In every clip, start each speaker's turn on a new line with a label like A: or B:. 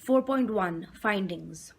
A: 4.1 Findings.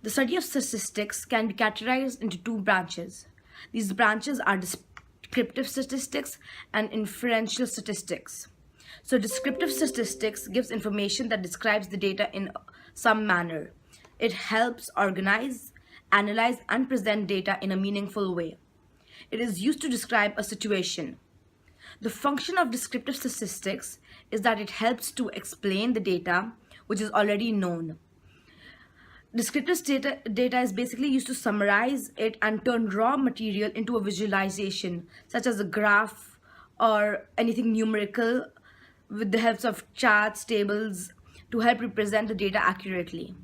A: The study of statistics can be categorized into two branches. These branches are descriptive statistics and inferential statistics. So, descriptive statistics gives information that describes the data in some manner. It helps organize, analyze, and present data in a meaningful way. It is used to describe a situation. The function of descriptive statistics is that it helps to explain the data which is already known. Descriptive data is basically used to summarize it and turn raw material into a visualization, such as a graph or anything numerical, with the help of charts, tables, to help represent the data accurately.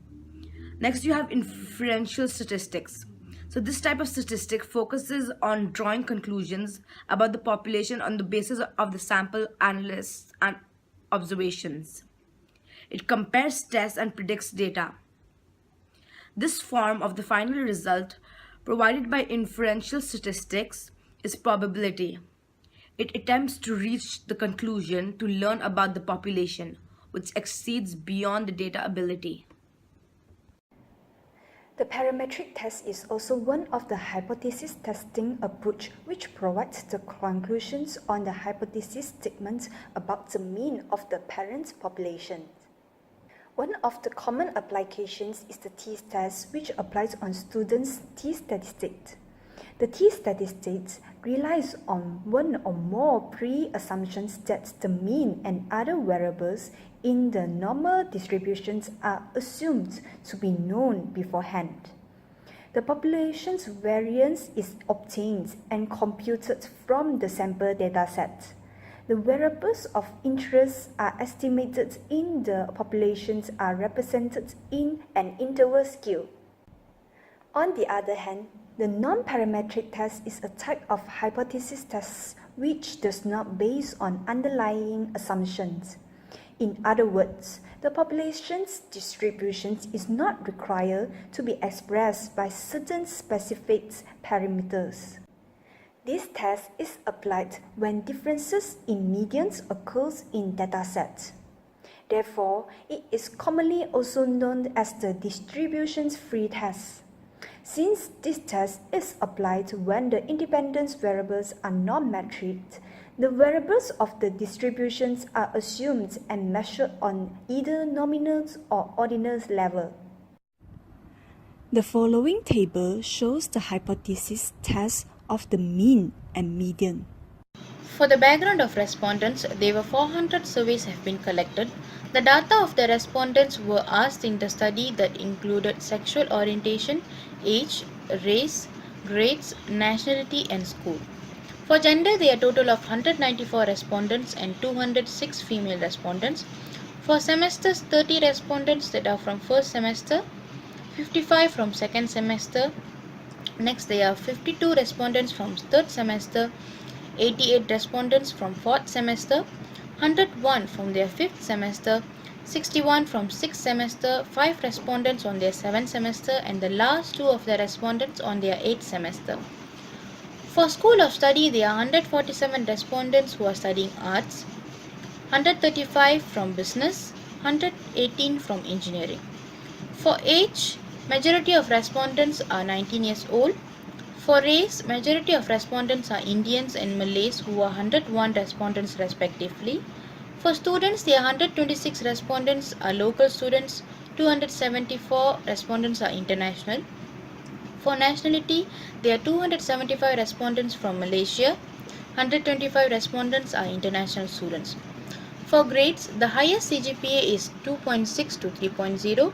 A: Next, you have inferential statistics. So this type of statistic focuses on drawing conclusions about the population on the basis of the sample analysis and observations. It compares tests and predicts data. This form of the final result provided by inferential statistics is probability. It attempts to reach the conclusion to learn about the population, which exceeds beyond the data ability.
B: The parametric test is also one of the hypothesis testing approach which provides the conclusions on the hypothesis statements about the mean of the parent population. One of the common applications is the t-test, which applies on students' t-statistics. The t-statistics relies on one or more pre-assumptions that the mean and other variables in the normal distributions are assumed to be known beforehand. The population's variance is obtained and computed from the sample dataset. The variables of interest are estimated in the populations are represented in an interval scale. On the other hand, the non-parametric test is a type of hypothesis test which does not base on underlying assumptions. In other words, the population's distribution is not required to be expressed by certain specific parameters. This test is applied when differences in medians occurs in datasets. Therefore, it is commonly also known as the distribution-free test. Since this test is applied when the independent variables are non-metric, the variables of the distributions are assumed and measured on either nominal or ordinal level. The following table shows the hypothesis test of the mean and median.
C: For the background of respondents, there were 400 surveys have been collected. The data of the respondents were asked in the study that included sexual orientation, age, race, grades, nationality and school. For gender, there are a total of 194 respondents and 206 female respondents. For semesters, 30 respondents that are from first semester, 55 from second semester. Next, there are 52 respondents from third semester, 88 respondents from fourth semester, 101 from their fifth semester, 61 from sixth semester, 5 respondents on their seventh semester, and the last 2 of the respondents on their eighth semester. For School of Study, there are 147 respondents who are studying arts, 135 from business, 118 from engineering. For age, majority of respondents are 19 years old. For race, majority of respondents are Indians and Malays who are 101 respondents respectively. For students, there are 126 respondents are local students, 274 respondents are international. For nationality, there are 275 respondents from Malaysia, 125 respondents are international students. For grades, the highest CGPA is 2.6 to 3.0,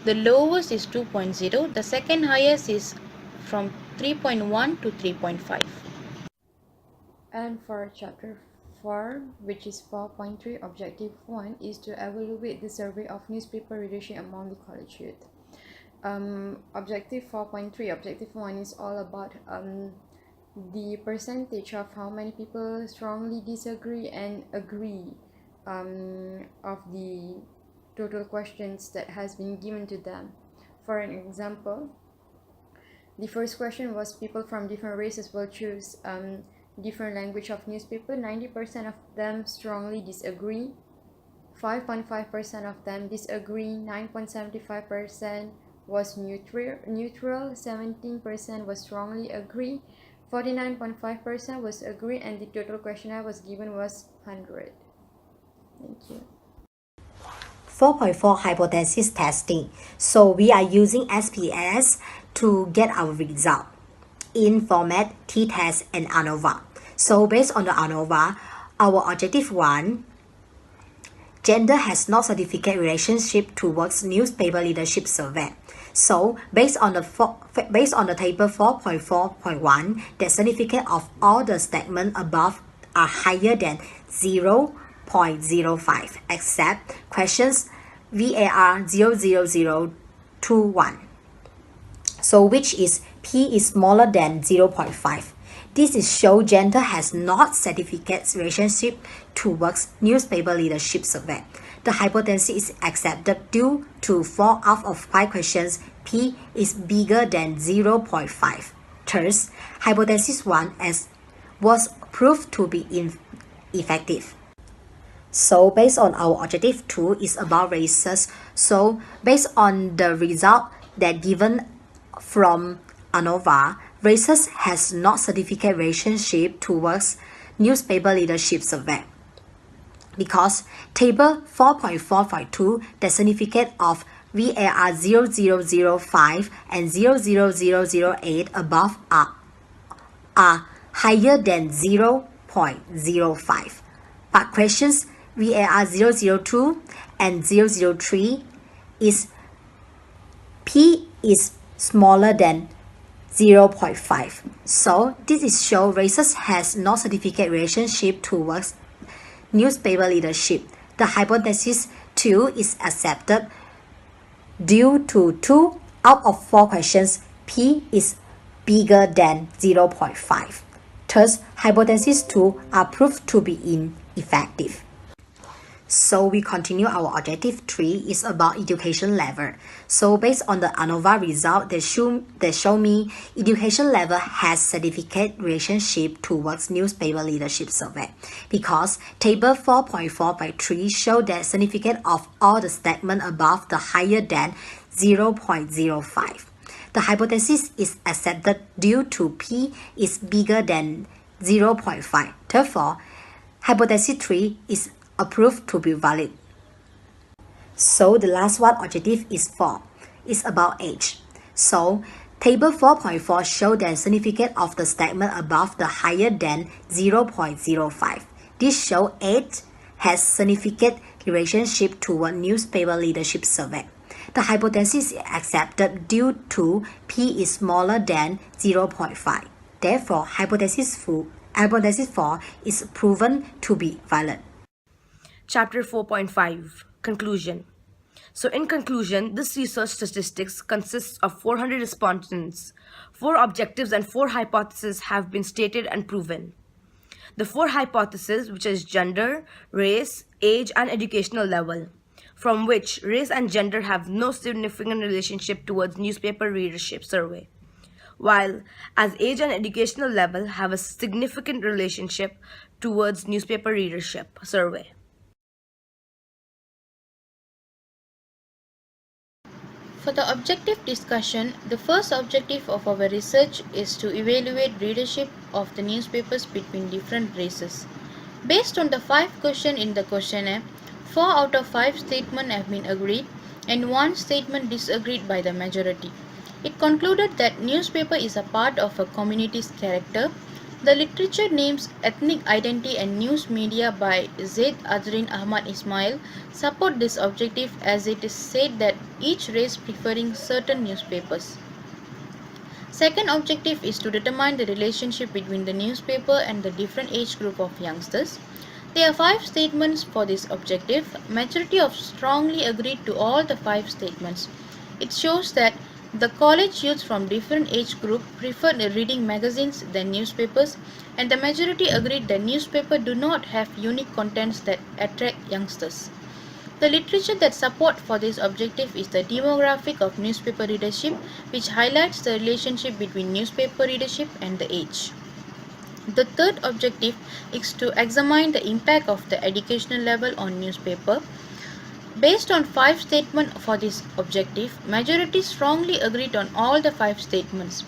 C: the lowest is 2.0, the second highest is from 3.1 to 3.5.
D: And for chapter 4, which is 4.3, objective 1 is to evaluate the survey of newspaper readership among the college youth. Objective 4.3, objective 1 is all about the percentage of how many people strongly disagree and agree of the total questions that has been given to them. For an example, the first question was people from different races will choose different language of newspaper. 90% of them strongly disagree. 5.5% of them disagree, 9.75% was neutral, 17% was strongly agree, 49.5% was agree, and the total questionnaire was given was 100. Thank you.
E: 4.4 hypothesis testing. So we are using SPS to get our result in format t-test and ANOVA. So based on the ANOVA, our objective 1, gender has no significant relationship towards newspaper leadership survey. So based on the table 4.4.1, the significance of all the statements above are higher than 0.05 except questions VAR 00021. So which is P is smaller than 0.5. This is show gender has not significant relationship towards newspaper leadership survey. The hypothesis is accepted due to 4 out of 5 questions P is bigger than 0.5. Thus, hypothesis 1 was proved to be effective. So based on our objective 2 is about races. So based on the result that given from ANOVA, races has not significant relationship towards newspaper leadership survey. Because table 4.4.2, the significance of VAR 0005 and 00008 above are higher than 0.05. But questions VAR 002 and 003 is P is smaller than 0.5. So this is show races has no significant relationship towards newspaper leadership. The hypothesis 2 is accepted due to 2 out of 4 questions P is bigger than 0.5. Thus, hypothesis 2 are proved to be ineffective. So we continue our objective 3 is about education level. So based on the ANOVA result, they show me education level has significant relationship towards newspaper leadership survey because table 4.4.3 show that significance of all the statements above the higher than 0.05. The hypothesis is accepted due to P is bigger than 0.5. Therefore, hypothesis 3 is approved to be valid. So the last one, objective is 4. It's about age. So table 4.4 show the significance of the statement above the higher than 0.05. This show age has significant relationship toward newspaper leadership survey. The hypothesis is accepted due to P is smaller than 0.5. Therefore, hypothesis 4 is proven to be valid.
A: Chapter 4.5 Conclusion. So in conclusion, this research statistics consists of 400 respondents. 4 objectives and 4 hypotheses have been stated and proven. The 4 hypotheses, which is gender, race, age, and educational level, from which race and gender have no significant relationship towards newspaper readership survey, while as age and educational level have a significant relationship towards newspaper readership survey.
C: For the objective discussion, the first objective of our research is to evaluate readership of the newspapers between different races. Based on the 5 questions in the questionnaire, 4 out of 5 statements have been agreed and 1 statement disagreed by the majority. It concluded that newspaper is a part of a community's character. The literature names Ethnic Identity and News Media by Zaid Azrin Ahmad Ismail support this objective as it is said that each race preferring certain newspapers. Second objective is to determine the relationship between the newspaper and the different age group of youngsters. There are 5 statements for this objective. Majority of strongly agreed to all the 5 statements. It shows that the college youths from different age group prefer reading magazines than newspapers, and the majority agreed that newspapers do not have unique contents that attract youngsters. The literature that support for this objective is the demographic of newspaper readership, which highlights the relationship between newspaper readership and the age. The third objective is to examine the impact of the educational level on newspaper. Based on 5 statements for this objective, majority strongly agreed on all the 5 statements.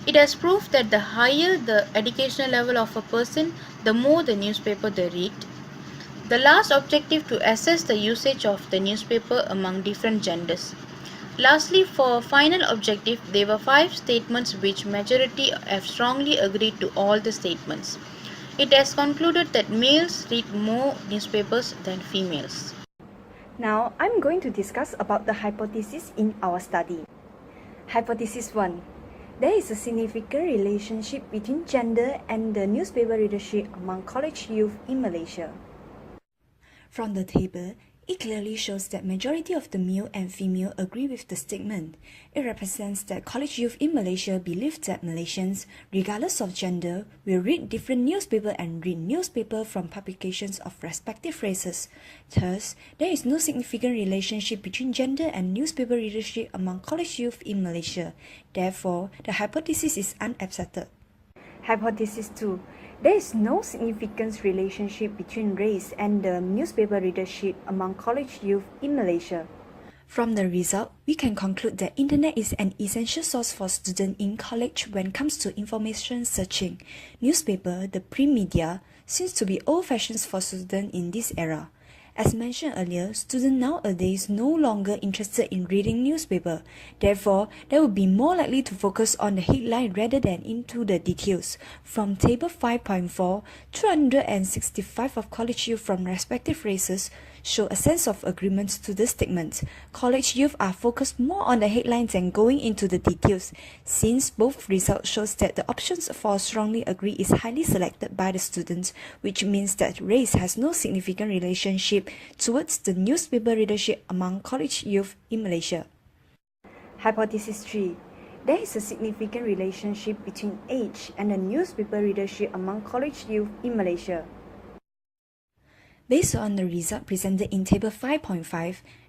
C: It has proved that the higher the educational level of a person, the more the newspaper they read. The last objective to assess the usage of the newspaper among different genders. Lastly, for final objective, there were 5 statements which majority have strongly agreed to all the statements. It has concluded that males read more newspapers than females.
B: Now, I'm going to discuss about the hypothesis in our study. Hypothesis 1. There is a significant relationship between gender and the newspaper readership among college youth in Malaysia. From the table, it clearly shows that majority of the male and female agree with the statement. It represents that college youth in Malaysia believe that Malaysians, regardless of gender, will read different newspaper and read newspaper from publications of respective races. Thus, there is no significant relationship between gender and newspaper readership among college youth in Malaysia. Therefore, the hypothesis is unaccepted. Hypothesis 2. There is no significant relationship between race and the newspaper readership among college youth in Malaysia. From the result, we can conclude that internet is an essential source for students in college when it comes to information searching. Newspaper, the print media, seems to be old-fashioned for students in this era. As mentioned earlier, students nowadays no longer interested in reading newspaper. Therefore, they will be more likely to focus on the headline rather than into the details. From table 5.4, 265 of college youth from respective races show a sense of agreement to the statement. College youth are focused more on the headlines than going into the details, since both results shows that the options for strongly agree is highly selected by the students, which means that race has no significant relationship towards the newspaper readership among college youth in Malaysia. Hypothesis 3. There is a significant relationship between age and the newspaper readership among college youth in Malaysia. Based on the result presented in Table 5.5,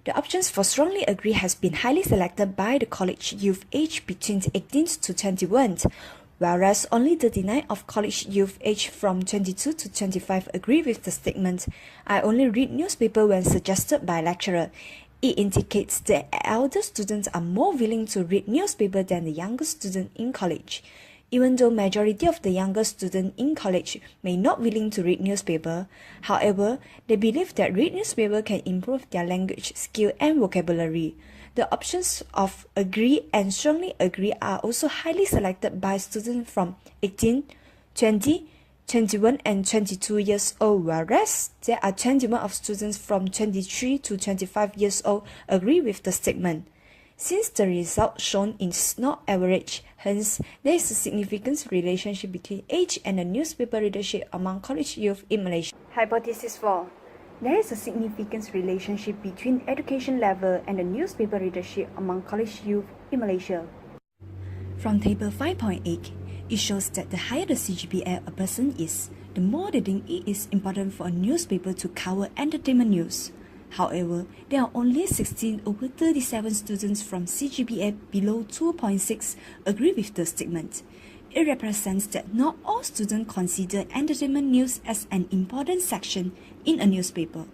B: the options for strongly agree has been highly selected by the college youth aged between 18 to 21, whereas only 39 of college youth aged from 22 to 25 agree with the statement, "I only read newspaper when suggested by lecturer." It indicates that elder students are more willing to read newspaper than the younger students in college. Even though majority of the younger students in college may not willing to read newspaper, however, they believe that read newspaper can improve their language skill and vocabulary. The options of agree and strongly agree are also highly selected by students from 18, 20, 21 and 22 years old, whereas there are 21 of students from 23 to 25 years old agree with the statement. Since the result shown is not average, hence there is a significant relationship between age and the newspaper readership among college youth in Malaysia. Hypothesis 4. There is a significant relationship between education level and the newspaper readership among college youth in Malaysia. From Table 5.8, it shows that the higher the CGPA a person is, the more they think it is important for a newspaper to cover entertainment news. However, there are only 16 over 37 students from CGPA below 2.6 agree with the statement. It represents that not all students consider entertainment news as an important section in a newspaper.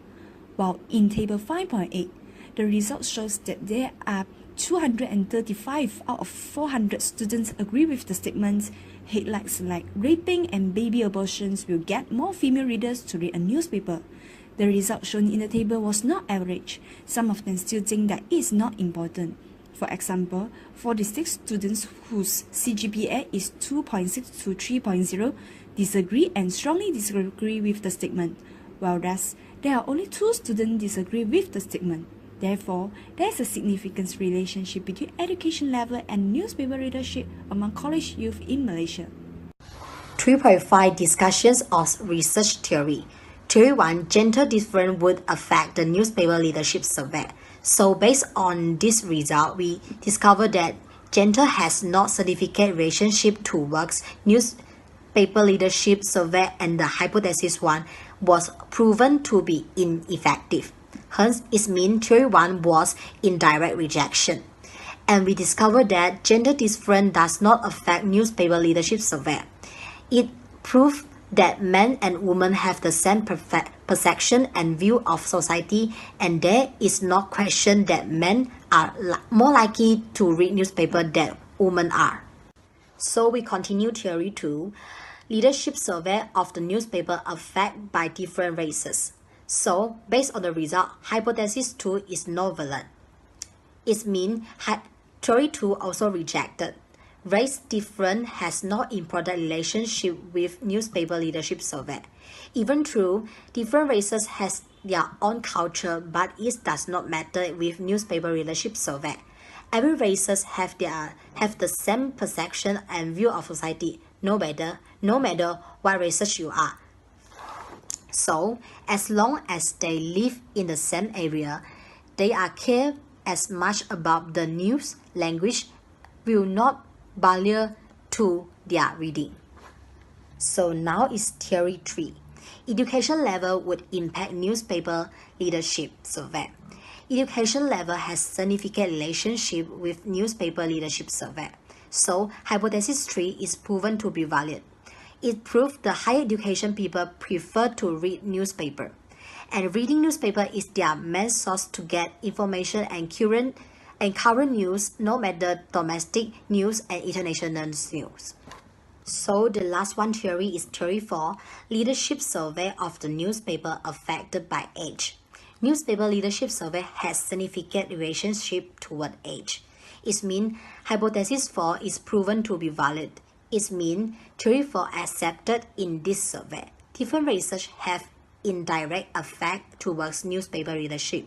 B: While in Table 5.8, the result shows that there are 235 out of 400 students agree with the statement. Headlines like raping and baby abortions will get more female readers to read a newspaper. The result shown in the table was not average. Some of them still think that it is not important. For example, 46 students whose CGPA is 2.6 to 3.0 disagree and strongly disagree with the statement, whereas there are only 2 students disagree with the statement. Therefore, there is a significant relationship between education level and newspaper readership among college youth in Malaysia.
E: 3.5 Discussions of Research Theory. Theory 1, gender difference would affect the newspaper leadership survey. So based on this result, we discovered that gender has not significant relationship towards newspaper leadership survey, and the hypothesis 1 was proven to be ineffective. Hence, it means theory 1 was indirect rejection. And we discovered that gender difference does not affect newspaper leadership survey. It proved that men and women have the same perception and view of society, and there is no question that men are more likely to read newspaper than women are. So we continue theory 2. Leadership survey of the newspaper affected by different races. So based on the result, hypothesis 2 is not valid. It means theory 2 also rejected. Race difference has no important relationship with newspaper leadership survey. Even though different races has their own culture, but it does not matter with newspaper leadership survey. Every races have the same perception and view of society, no matter what races you are. So as long as they live in the same area, they are care as much about the news language will not barrier to their reading. So now is theory 3. Education level would impact newspaper leadership survey. Education level has significant relationship with newspaper leadership survey. So hypothesis 3 is proven to be valid. It proved the higher education people prefer to read newspaper. And reading newspaper is their main source to get information and current news, no matter domestic news and international news. So the last one theory is theory 4, leadership survey of the newspaper affected by age. Newspaper leadership survey has significant relationship toward age. It means hypothesis 4 is proven to be valid. It means theory 4 accepted in this survey. Different research have indirect effect towards newspaper readership.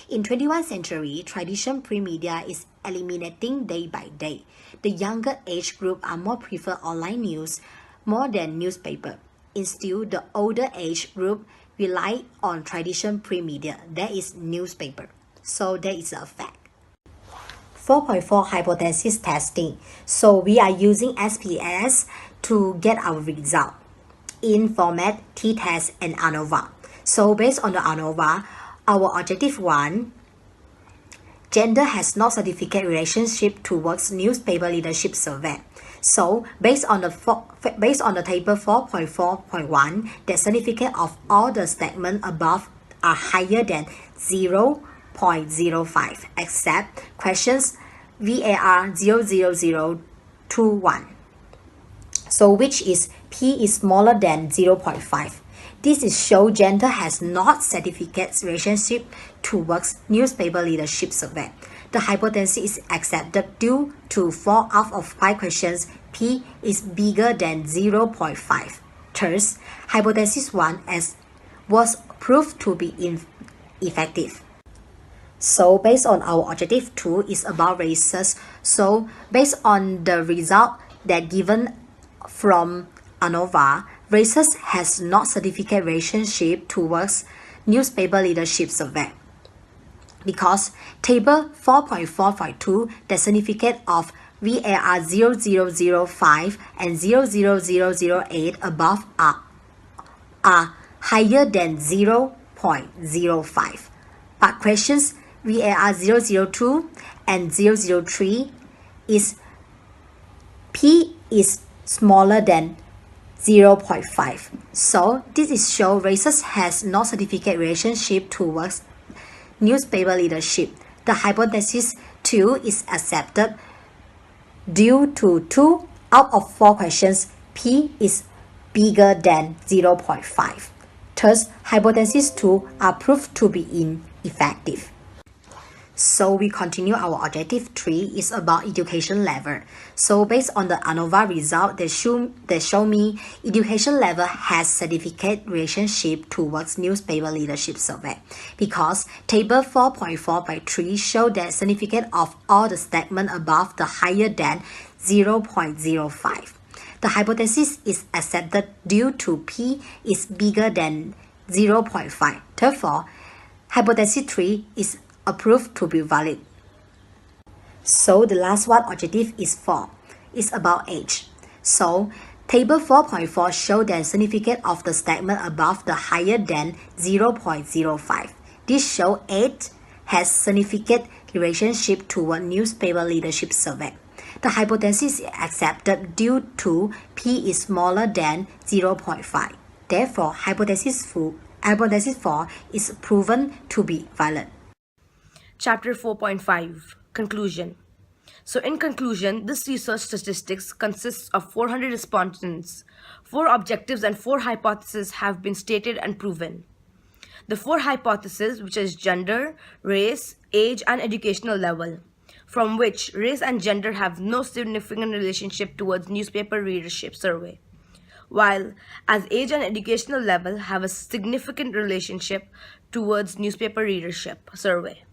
E: In 21st century, traditional print media is eliminating day by day. The younger age group are more prefer online news more than newspaper. Instead, the older age group rely on traditional print media, that is newspaper. So that is a fact. 4.4 hypothesis testing. So we are using SPS to get our result in format t-test and ANOVA. So based on the ANOVA, our objective 1, gender has no significant relationship towards newspaper leadership survey. So based on the table 4.4.1, the significance of all the statements above are higher than 0.05 except questions VAR 00021. So which is P is smaller than 0.5. This is show gender has not significant relationship towards newspaper leadership survey. The hypothesis is accepted due to 4 out of 5 questions P is bigger than 0.5. Thus, hypothesis 1 was proved to be effective. So based on our objective 2 is about races. So based on the result that given from ANOVA, races has not significant relationship towards newspaper leadership survey. Because table 4.4.2, the significance of VAR 0005 and 00008 above are higher than 0.05. But questions VAR 002 and 003 is P is smaller than 0.5. So this is show races has no significant relationship towards newspaper leadership. The hypothesis 2 is accepted due to 2 out of 4 questions P is bigger than 0.5. Thus, hypothesis 2 are proved to be ineffective. So we continue our objective 3 is about education level. So based on the ANOVA result, they show me education level has significant relationship towards newspaper leadership survey. Because table 4.4.3 show that significance of all the statements above the higher than 0.05. The hypothesis is accepted due to P is bigger than 0.5. Therefore, hypothesis 3 is approved to be valid. So the last one objective is 4. It's about age. So table 4.4 show the significance of the statement above the higher than 0.05. This show age has significant relationship toward newspaper leadership survey. The hypothesis is accepted due to p is smaller than 0.5. Therefore, hypothesis 4 is proven to be valid.
A: Chapter 4.5 Conclusion. So, in conclusion, this research statistics consists of 400 respondents. 4 objectives and 4 hypotheses have been stated and proven. The 4 hypotheses, which is gender, race, age, and educational level, from which race and gender have no significant relationship towards newspaper readership survey, while as age and educational level have a significant relationship towards newspaper readership survey.